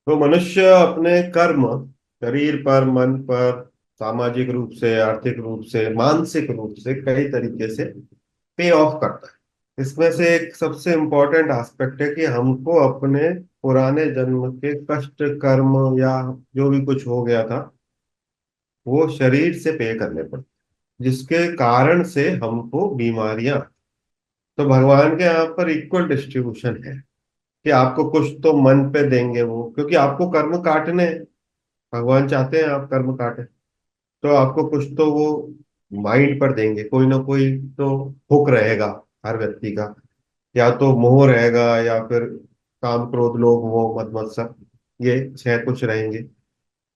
तो मनुष्य अपने कर्म, शरीर पर, मन पर, सामाजिक रूप से, आर्थिक रूप से, मानसिक रूप से, कई तरीके से पे ऑफ करता है। इसमें से एक सबसे इम्पोर्टेंट एस्पेक्ट है कि हमको अपने पुराने जन्म के कष्ट, कर्म या जो भी कुछ हो गया था वो शरीर से पे करने पड़ते, जिसके कारण से हमको बीमारियां। तो भगवान के यहाँ पर इक्वल डिस्ट्रीब्यूशन है कि आपको कुछ तो मन पे देंगे वो, क्योंकि आपको कर्म काटने हैं। भगवान चाहते हैं आप कर्म काटें। तो आपको कुछ तो वो माइंड पर देंगे, कोई ना कोई तो हुक रहेगा हर व्यक्ति का। या तो मोह रहेगा, या फिर काम, क्रोध, लोभ, मोह, मद मत्सर, ये छह कुछ रहेंगे।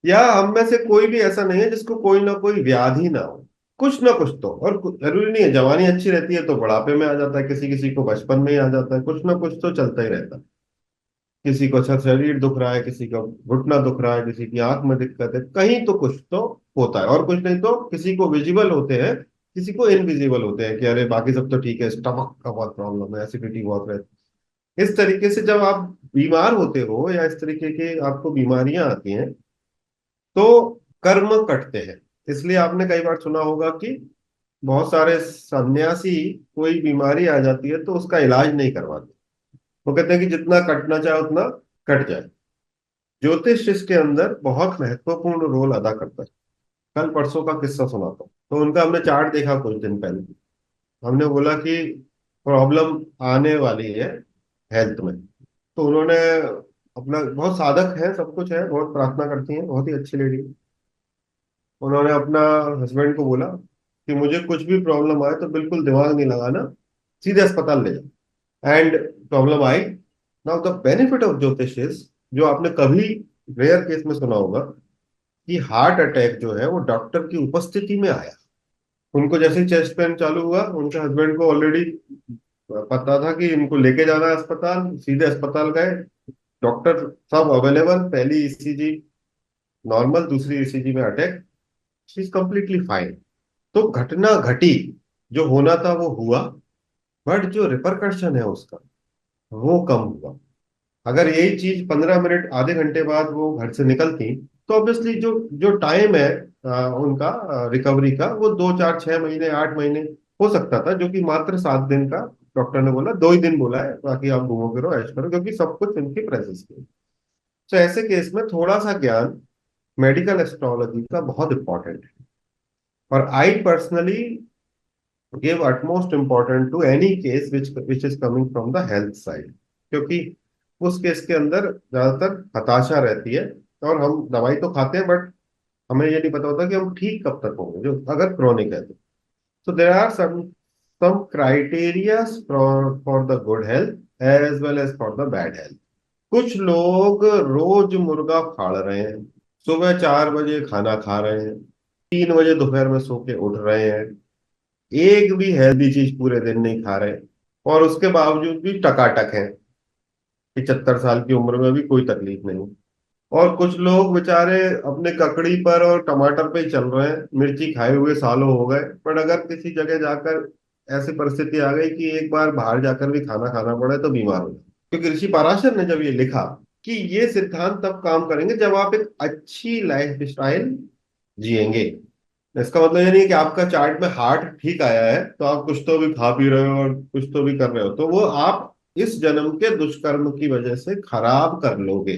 या हम में से कोई भी ऐसा नहीं है जिसको कोई ना कोई व्याधि ना हो। कुछ ना कुछ तो, और जरूरी नहीं है जवानी अच्छी रहती है तो बुढ़ापे में आ जाता है, किसी किसी को बचपन में ही आ जाता है, कुछ ना कुछ तो चलता ही रहता है। किसी को अच्छा शरीर दुख रहा है, किसी का घुटना दुख रहा है, किसी की आंख में दिक्कत है, कहीं तो कुछ तो होता है। और कुछ नहीं तो किसी को विजिबल होते हैं, किसी को इनविजिबल होते हैं कि अरे बाकी सब तो ठीक है, स्टमक का बहुत प्रॉब्लम है, एसिडिटी बहुत रहती है। इस तरीके से जब आप बीमार होते हो या इस तरीके की आपको बीमारियां आती हैं तो कर्म कटते हैं। इसलिए आपने कई बार सुना होगा कि बहुत सारे सन्यासी, कोई बीमारी आ जाती है तो उसका इलाज नहीं करवाते। वो कहते हैं कि जितना कटना चाहे उतना कट जाए। ज्योतिष इसके अंदर बहुत महत्वपूर्ण रोल अदा करता है। कल परसों का किस्सा सुनाता हूँ। तो उनका हमने चार्ट देखा कुछ दिन पहले। हमने बोला कि प्रॉब्लम आने वाली है हेल्थ में। तो उन्होंने अपना, बहुत साधक है, सब कुछ है, बहुत प्रार्थना करती हैं, बहुत ही अच्छी लेडी। उन्होंने अपना हस्बैंड को बोला कि मुझे कुछ भी प्रॉब्लम आए तो बिल्कुल दिमाग नहीं लगाना, सीधे अस्पताल ले जाओ। And problem I. Now the benefit of ज्योतिष इज, जो आपने कभी रेयर केस में सुना होगा, कि हार्ट अटैक जो है वो डॉक्टर की उपस्थिति में आया। उनको जैसे ही चेस्ट पेन चालू हुआ, उनके हस्बैंड को ऑलरेडी पता था कि इनको लेके जाना है अस्पताल। सीधे अस्पताल गए, डॉक्टर सब अवेलेबल, पहली ईसीजी नॉर्मल, दूसरी ईसीजी में attack, she is completely fine. तो घटना घटी, जो होना था वो हुआ, बट जो रिपरकशन है उसका वो कम हुआ। अगर यही चीज 15 मिनट, आधे घंटे बाद वो घर से निकलती तो ऑब्वियसली जो जो टाइम है उनका रिकवरी का, वो 2 4 6 महीने, 8 महीने हो सकता था, जो कि मात्र 7 दिन का डॉक्टर ने बोला, 2 ही दिन बोला है, बाकी आप घूमो फिरो ऐश करो, क्योंकि सब कुछ इनकी प्रेजेंस में। तो ऐसे केस में थोड़ा सा ज्ञान मेडिकल एस्ट्रोलॉजी का बहुत इंपॉर्टेंट है। और I personally give utmost important to any case which is coming from the health side, क्योंकि उस केस के अंदर ज्यादातर हताशा रहती है। और हम दवाई तो खाते हैं, बट हमें ये नहीं पता होता कि हम ठीक कब तक होंगे, जो अगर क्रॉनिक है तो। So there are some criteria for the good health as well as for the bad health. कुछ लोग रोज मुर्गा फाड़ रहे हैं, सुबह 4 बजे खाना खा रहे हैं, 3 बजे दोपहर में सो के उठ रहे हैं, एक भी हेल्दी चीज पूरे दिन नहीं खा रहे, और उसके बावजूद भी टकाटक है, 75 साल की उम्र में भी कोई तकलीफ नहीं। और कुछ लोग बेचारे अपने ककड़ी पर और टमाटर पे ही चल रहे हैं, मिर्ची खाए हुए सालों हो गए, पर अगर किसी जगह जाकर ऐसी परिस्थिति आ गई कि एक बार बाहर जाकर भी खाना खाना पड़े तो बीमार हो जाए। क्योंकि ऋषि पाराशर ने जब ये लिखा कि ये सिद्धांत तब काम करेंगे जब आप एक अच्छी लाइफ स्टाइल जिएंगे। इसका मतलब ये नहीं है कि आपका चार्ट में हार्ट ठीक आया है तो आप कुछ तो भी खा पी रहे हो और कुछ तो भी कर रहे हो, तो वो आप इस जन्म के दुष्कर्म की वजह से खराब कर लोगे।